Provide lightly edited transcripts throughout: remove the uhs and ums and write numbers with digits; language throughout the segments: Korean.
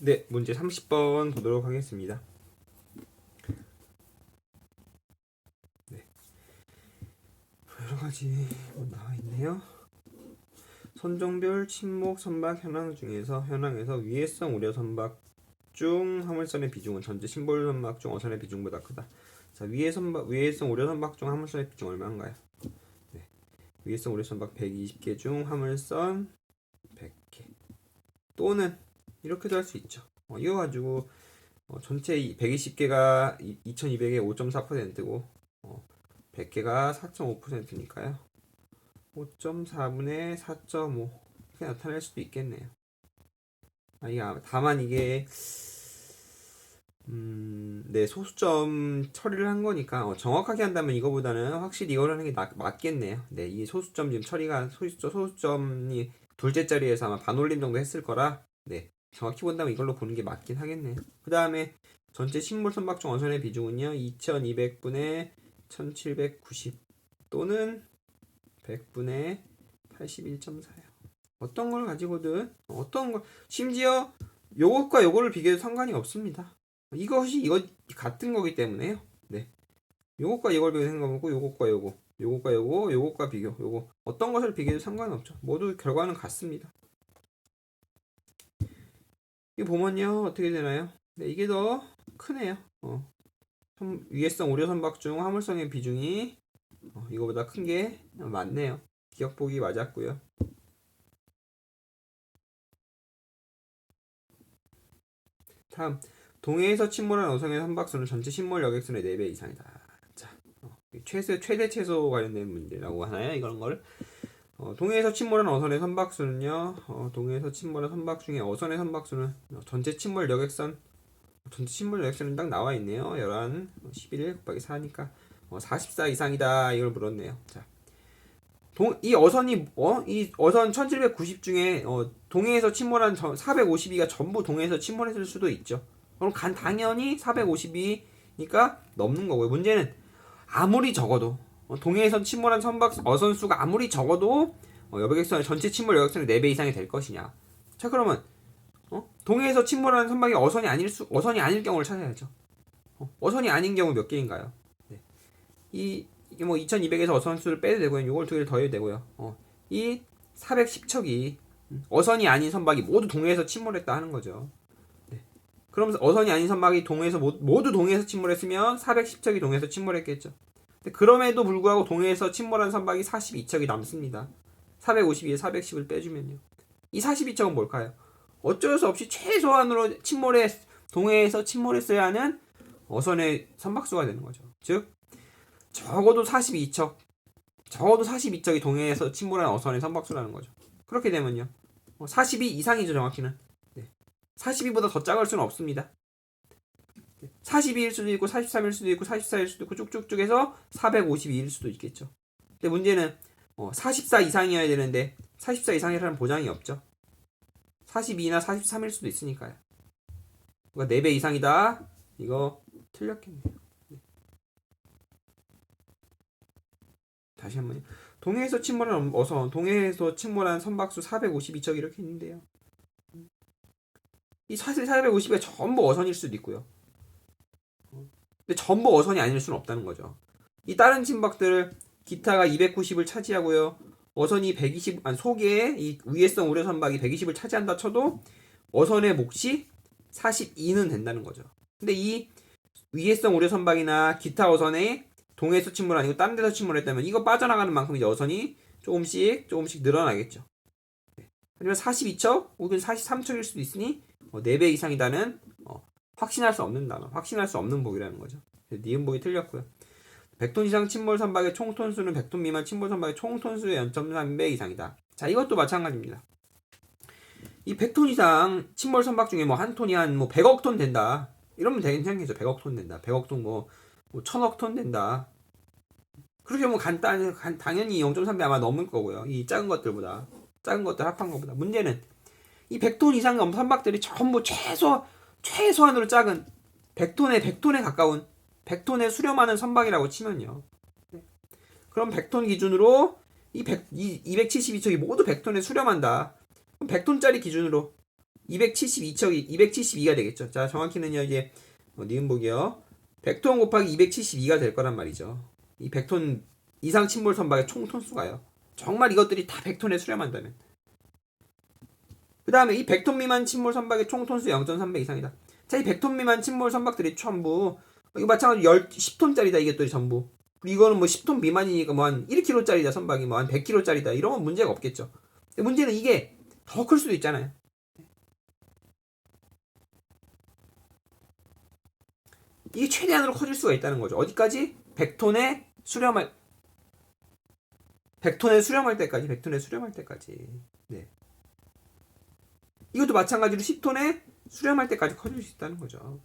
네, 문제 30번 보도록 하겠습니다. 네, 여러 가지 나와 있네요. 선종별 침목 선박 현황 중에서 현황에서 위해성 우려 선박 중 화물선의 비중은 전체 심볼 선박 중 어선의 비중보다 크다. 자, 위해성 우려 선박 중 화물선의 비중 얼마인가요? 네, 위해성 우려 선박 120개 중 화물선 100개 또는 이렇게도 할 수 있죠. 이거 가지고 전체 120개가 2200의 5.4%고 100개가 4.5%니까요. 5.4분의 4.5 이렇게 나타낼 수도 있겠네요. 다만 이게 네, 소수점 처리를 한 거니까 정확하게 한다면 이거보다는 확실히 이걸 하는 게 맞겠네요. 네, 이 소수점 지금 처리가 소수점이 둘째 자리에서 아마 반올림 정도 했을 거라 네, 정확히 본다면 이걸로 보는 게 맞긴 하겠네요. 그 다음에 전체 식물 선박중 어선의 비중은요 2200분의 1790 또는 100분의 81.4요. 어떤 걸 가지고든 심지어 요것과 요거를 비교해도 상관이 없습니다. 이거 같은 거기 때문에요. 네. 요것과 이걸 비교해서 상관없고 요것과 비교 요거 어떤 것을 비교해도 상관없죠. 모두 결과는 같습니다. 이거 보면요 어떻게 되나요? 네, 이게 더 크네요. 위해성 우려 선박 중 화물성의 비중이 이거보다 큰 게 맞네요. 기억보기 맞았고요. 다음 동해에서 침몰한 어선의 선박수는 전체 침몰 여객선의 4배 이상이다. 자, 최대 최소 관련된 문제라고 하나요? 이런 걸 동해에서 침몰한 어선의 선박수는요. 동해에서 침몰한 선박 중에 어선의 선박수는 전체 침몰 여객선은 딱 나와 있네요. 11, 11 곱하기 4니까 44 이상이다. 이걸 물었네요. 자, 이 어선 1790 중에 동해에서 침몰한 452가 전부 동해에서 침몰했을 수도 있죠. 그럼 당연히 452니까 넘는 거고요. 문제는 아무리 적어도 동해에서 침몰한 어선 수가 아무리 적어도 여객선의 전체 침몰 여객선의 4배 이상이 될 것이냐. 자, 그러면 동해에서 침몰하는 선박이 어선이 아닐 경우를 찾아야죠. 어선이 아닌 경우 몇 개인가요? 네. 이게 뭐 2200에서 어선 수를 빼도 되고요. 이걸 두 개를 더해도 되고요. 이 410척이 어선이 아닌 선박이 모두 동해에서 침몰했다 하는 거죠. 네. 그러면서 어선이 아닌 선박이 모두 동해에서 침몰했으면 410척이 동해에서 침몰했겠죠. 근데 그럼에도 불구하고 동해에서 침몰한 선박이 42척이 남습니다. 452에 410을 빼주면요. 이 42척은 뭘까요? 어쩔 수 없이 최소한으로 동해에서 침몰했어야 하는 어선의 선박수가 되는 거죠. 즉 적어도 42척이 동해에서 침몰한 어선의 선박수라는 거죠. 그렇게 되면요 42 이상이죠. 정확히는 42보다 더 작을 수는 없습니다. 42일 수도 있고 43일 수도 있고 44일 수도 있고 쭉쭉쭉 해서 452일 수도 있겠죠. 근데 문제는 44 이상이어야 되는데 44 이상이라는 보장이 없죠. 42나 43일 수도 있으니까요. 그러니까 4배 이상이다. 이거 틀렸겠네요. 다시 한번요. 동해에서 침몰한 어선, 동해에서 침몰한 선박수 452척 이렇게 있는데요. 이 사실 450이 전부 어선일 수도 있고요. 근데 전부 어선이 아닐 수는 없다는 거죠. 이 다른 침박들 기타가 290을 차지하고요. 어선이 120, 속에 이 위해성 우려 선박이 120을 차지한다 쳐도 어선의 몫이 42는 된다는 거죠. 근데 이 위해성 우려 선박이나 기타 어선에 동해에서 침몰 아니고 다른 데서 침몰했다면 이거 빠져나가는 만큼 이제 어선이 조금씩 늘어나겠죠. 하지만 42척 혹은 43척일 수도 있으니 4배 이상이다는 확신할 수 없는 단어, 확신할 수 없는 보기라는 거죠. 니은보기 틀렸고요. 100톤 이상 침몰 선박의 총 톤수는 100톤 미만 침몰 선박의 총 톤수의 0.3배 이상이다. 자, 이것도 마찬가지입니다. 이 100톤 이상 침몰 선박 중에 뭐 한 톤이 한 100억 톤 된다. 이러면 괜찮겠죠. 100억 톤 된다. 100억 톤 뭐 1000억 톤 된다. 그렇게 뭐 당연히 0.3배 아마 넘을 거고요. 이 작은 것들 합한 것보다. 문제는 이 100톤 이상 선박들이 전부 최소한으로 작은 100톤에 가까운 100톤에 수렴하는 선박이라고 치면요. 그럼 100톤 기준으로 이 272척이 모두 100톤에 수렴한다. 그럼 100톤짜리 기준으로 272척이 272가 되겠죠. 자, 정확히는요 이제 니은복이요. 100톤 곱하기 272가 될 거란 말이죠. 이 100톤 이상 침몰 선박의 총 톤수가요. 정말 이것들이 다 100톤에 수렴한다면. 그 다음에 이 100톤 미만 침몰 선박의 총 톤수 0.3배 이상이다. 자, 이 100톤 미만 침몰 선박들이 전부 이거 마찬가지로 10톤짜리다 이게 또 전부. 그리고 이거는 뭐 10톤 미만이니까 뭐 한 1kg짜리다 선박이 뭐 한 100kg짜리다 이러면 문제가 없겠죠. 근데 문제는 이게 더 클 수도 있잖아요. 이게 최대한으로 커질 수가 있다는 거죠. 어디까지? 100톤에 수렴할 100톤에 수렴할 때까지 100톤에 수렴할 때까지. 네. 이것도 마찬가지로 10톤에 수렴할 때까지 커질 수 있다는 거죠.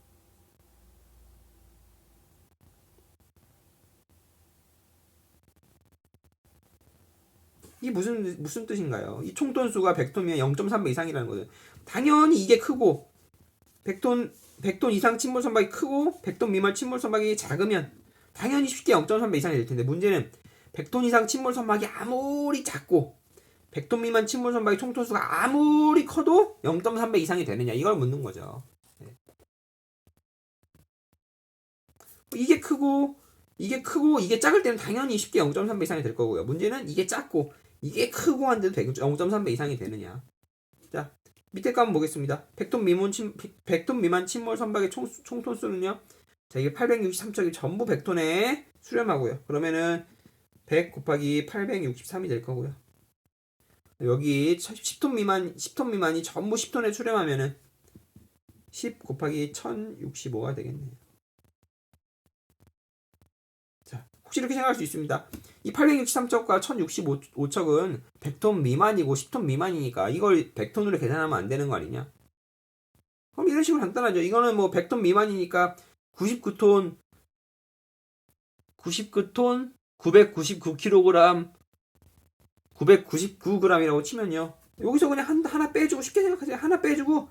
이게 무슨 뜻인가요? 이 총톤수가 100톤이면 0.3배 이상이라는 거죠. 당연히 이게 크고 100톤 이상 침몰 선박이 크고 100톤 미만 침몰 선박이 작으면 당연히 쉽게 0.3배 이상이 될 텐데 문제는 100톤 이상 침몰 선박이 아무리 작고 100톤 미만 침몰 선박의 총톤수가 아무리 커도 0.3배 이상이 되느냐 이걸 묻는 거죠. 네. 이게 크고 이게 작을 때는 당연히 쉽게 0.3배 이상이 될 거고요. 문제는 이게 작고 이게 크고 한데도 0.3배 이상이 되느냐. 자, 밑에 거 한번 보겠습니다. 100톤 미만 침몰 선박의 총톤수는요. 자, 이게 863척이 전부 100톤에 수렴하고요. 그러면은 100 곱하기 863이 될 거고요. 여기 10톤 미만이 전부 10톤에 수렴하면은 10 곱하기 1065가 되겠네요. 자, 혹시 이렇게 생각할 수 있습니다. 이 863척과 1065척은 100톤 미만이고 10톤 미만이니까 이걸 100톤으로 계산하면 안 되는 거 아니냐? 그럼 이런 식으로 간단하죠. 이거는 뭐 100톤 미만이니까 99톤 999kg 999g이라고 치면요. 여기서 그냥 하나 빼주고 쉽게 생각하세요. 하나 빼주고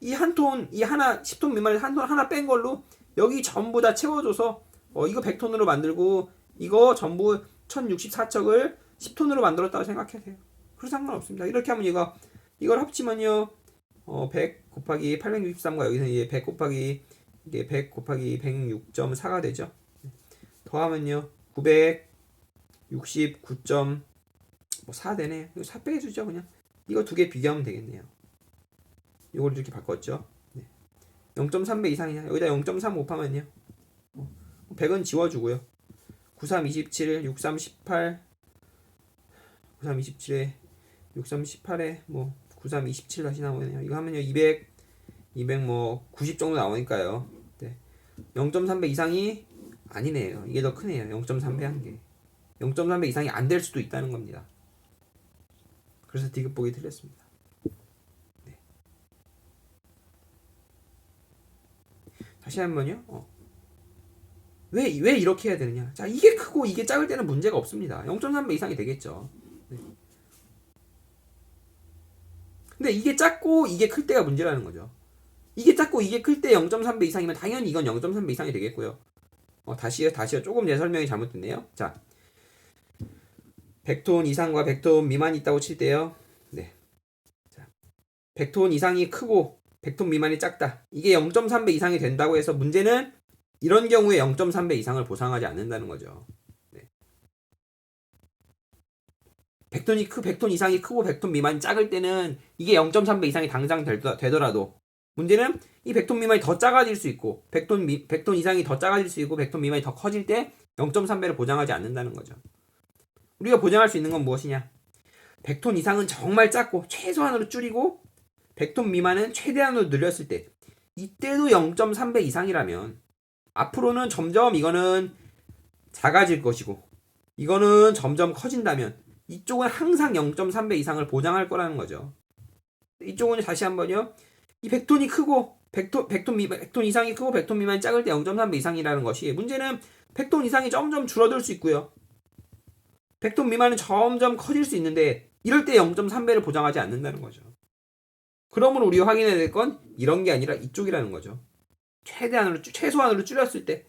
이 한 톤, 이 하나 10톤 미만에서 한 톤 하나 뺀 걸로 여기 전부 다 채워줘서 이거 100톤으로 만들고 이거 전부 1064척을 10톤으로 만들었다고 생각하세요. 그래서 상관없습니다. 이렇게 하면 이걸 합치면요. 100 곱하기 863과 여기서 이제 100 곱하기 이게 100 곱하기 106.4가 되죠. 더하면요. 969.4 되네요. 이거 4 빼주죠, 그냥. 이거 두 개 비교하면 되겠네요. 이걸 이렇게 바꿨죠. 네. 0.3배 이상이냐? 여기다 0.3 곱하면요. 100은 지워주고요. 93, 27, 63, 18, 93, 27에 63, 18에 93, 27 다시 나오네요. 이거 하면요 200 90 정도 나오니까요. 네. 0.3배 이상이 아니네요. 이게 더 크네요. 0.3배 한 게. 0.3배 이상이 안 될 수도 있다는 겁니다. 그래서 디귿 보기 틀렸습니다. 네. 다시 한번요. 왜 이렇게 해야 되느냐? 자, 이게 크고 이게 작을 때는 문제가 없습니다. 0.3배 이상이 되겠죠. 네. 근데 이게 작고 이게 클 때가 문제라는 거죠. 이게 작고 이게 클 때 0.3배 이상이면 당연히 이건 0.3배 이상이 되겠고요. 다시요. 조금 제 설명이 잘못됐네요. 자, 100톤 이상과 100톤 미만이 있다고 칠 때요. 네. 자, 100톤 이상이 크고 100톤 미만이 작다. 이게 0.3배 이상이 된다고 해서 문제는 이런 경우에 0.3배 이상을 보상하지 않는다는 거죠. 네. 100톤 이상이 크고 100톤 미만이 작을 때는 이게 0.3배 이상이 당장 되더라도 문제는 이 100톤 미만이 더 작아질 수 있고 100톤 이상이 더 작아질 수 있고 100톤 미만이 더 커질 때 0.3배를 보장하지 않는다는 거죠. 우리가 보장할 수 있는 건 무엇이냐? 100톤 이상은 정말 작고 최소한으로 줄이고 100톤 미만은 최대한으로 늘렸을 때 이때도 0.3배 이상이라면 앞으로는 점점 이거는 작아질 것이고 이거는 점점 커진다면 이쪽은 항상 0.3배 이상을 보장할 거라는 거죠. 이쪽은 다시 한번요. 이 100톤이 크고 100톤 이상이 크고 100톤 미만이 작을 때 0.3배 이상이라는 것이 문제는 100톤 이상이 점점 줄어들 수 있고요. 100톤 미만은 점점 커질 수 있는데 이럴 때 0.3배를 보장하지 않는다는 거죠. 그러므로 우리가 확인해야 될 건 이런 게 아니라 이쪽이라는 거죠. 최소한으로 줄였을 때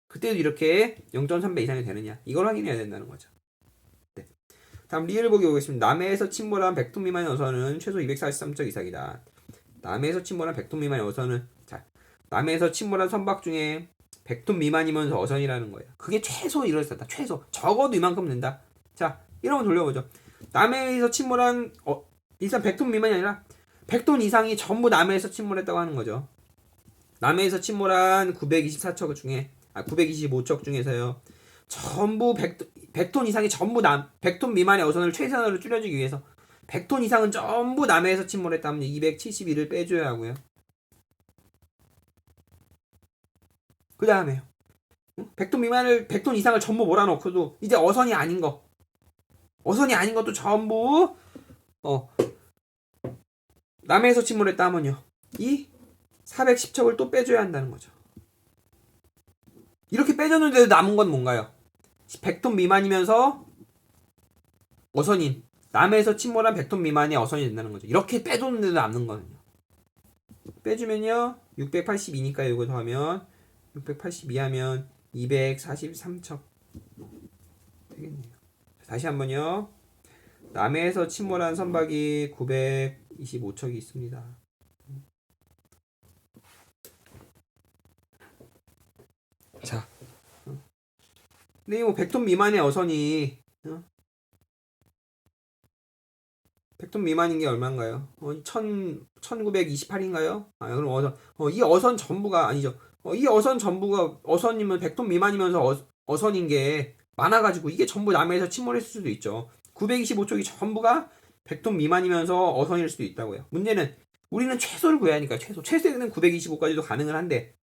그때도 이렇게 0.3배 이상이 되느냐 이걸 확인해야 된다는 거죠. 다음 리을 보기 보겠습니다. 남해에서 침몰한 100톤 미만의 어선은 최소 243척 이상이다. 남해에서 침몰한 100톤 미만의 어선은 자 남해에서 침몰한 선박 중에 100톤 미만이면서 어선이라는 거예요. 그게 최소 이럴 수 있다. 최소 적어도 이만큼 된다. 자 이러면 돌려보죠. 남해에서 침몰한 일단 100톤 미만이 아니라 100톤 이상이 전부 남해에서 침몰했다고 하는 거죠. 남해에서 침몰한 924척 중에 925척 중에서요. 전부 100톤 이상이 전부 100톤 미만의 어선을 최선으로 줄여주기 위해서 100톤 이상은 전부 남해에서 침몰했다면 271을 빼줘야 하고요. 그 다음에요. 100톤 이상을 전부 몰아넣고도 이제 어선이 아닌 것도 전부 남해에서 침몰했다 하면요. 이 410척을 또 빼줘야 한다는 거죠. 이렇게 빼줬는데도 남은 건 뭔가요? 100톤 미만이면서 어선인 남해에서 침몰한 100톤 미만의 어선이 된다는 거죠. 이렇게 빼줬는데도 남는 거는요. 빼주면요 682니까 이거 더하면 682 하면 243척 되겠네요. 다시 한번요. 남해에서 침몰한 선박이 925척이 있습니다. 자, 근데 뭐 100톤 미만의 어선이 100톤 미만인 게 얼마인가요? 1928인가요? 그럼 이 어선 전부가 아니죠. 이 어선 전부가 어선이면 100톤 미만이면서 어선인 게 많아가지고 이게 전부 남해에서 침몰했을 수도 있죠. 925척이 전부가 100톤 미만이면서 어선일 수도 있다고요. 문제는 우리는 최소를 구해야 하니까 최소는 925까지도 가능은 한데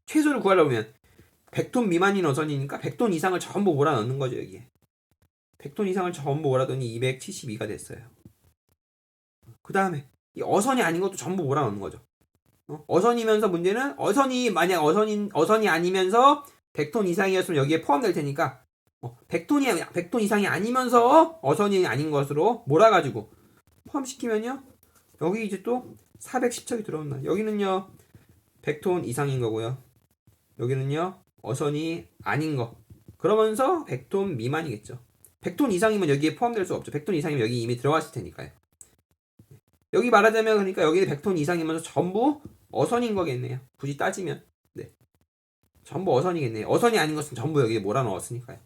최소를 구하려면 100톤 미만인 어선이니까 100톤 이상을 전부 몰아넣는 거죠. 여기에 100톤 이상을 전부 몰아넣으니 272가 됐어요. 그 다음에 이 어선이 아닌 것도 전부 몰아넣는 거죠. 어선이면서 문제는 만약 어선이 아니면서 100톤 이상이었으면 여기에 포함될 테니까 100톤 이상이 아니면서 어선이 아닌 것으로 몰아가지고 포함시키면요 여기 이제 또 410척이 들어온다. 여기는요 100톤 이상인 거고요. 여기는요 어선이 아닌 거. 그러면서 100톤 미만이겠죠. 100톤 이상이면 여기에 포함될 수 없죠. 100톤 이상이면 여기 이미 들어갔을 테니까요. 여기 말하자면 그러니까 여기 100톤 이상이면서 전부 어선인 거겠네요. 굳이 따지면 네 전부 어선이겠네요. 어선이 아닌 것은 전부 여기에 몰아넣었으니까요.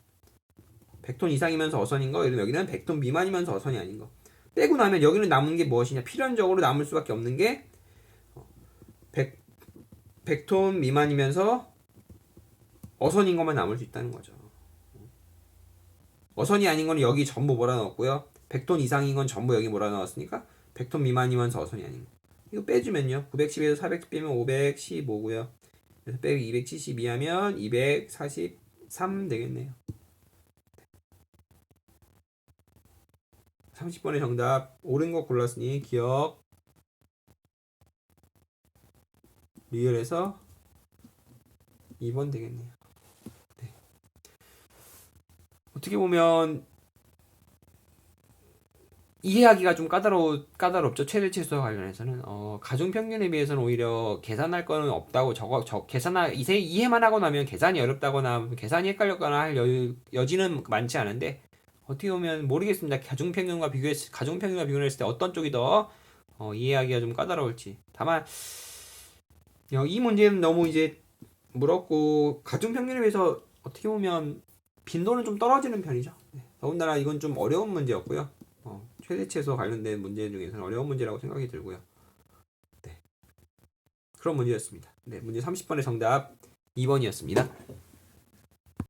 100톤 이상이면서 어선인 거, 여기는 100톤 미만이면서 어선이 아닌 거 빼고 나면 여기는 남은 게 무엇이냐? 필연적으로 남을 수밖에 없는 게 100톤 미만이면서 어선인 것만 남을 수 있다는 거죠. 어선이 아닌 거는 여기 전부 몰아넣었고요. 100톤 이상인 건 전부 여기 몰아넣었으니까 100톤 미만이면서 어선이 아닌 거. 이거 빼주면요. 910에서 400 빼면 515고요. 그래서 빼기 272 하면 243 되겠네요. 30번의 정답 옳은 거 골랐으니 기억 리얼에서 2번 되겠네요. 네. 어떻게 보면 이해하기가 좀 까다롭죠. 최대 최소와 관련해서는 가중평균에 비해서는 오히려 계산할 거는 없다고 이해만 하고 나면 계산이 어렵다거나 계산이 헷갈렸거나 할 여지는 많지 않은데 어떻게 보면 모르겠습니다. 가중평균과 비교를 했을 때 어떤 쪽이 더 이해하기가 좀 까다로울지. 다만 이 문제는 너무 이제 물었고 가중평균에 비해서 어떻게 보면 빈도는 좀 떨어지는 편이죠. 네. 더군다나 이건 좀 어려운 문제였고요. 최대치에서 관련된 문제 중에서는 어려운 문제라고 생각이 들고요. 네. 그런 문제였습니다. 네, 문제 30번의 정답 2번이었습니다.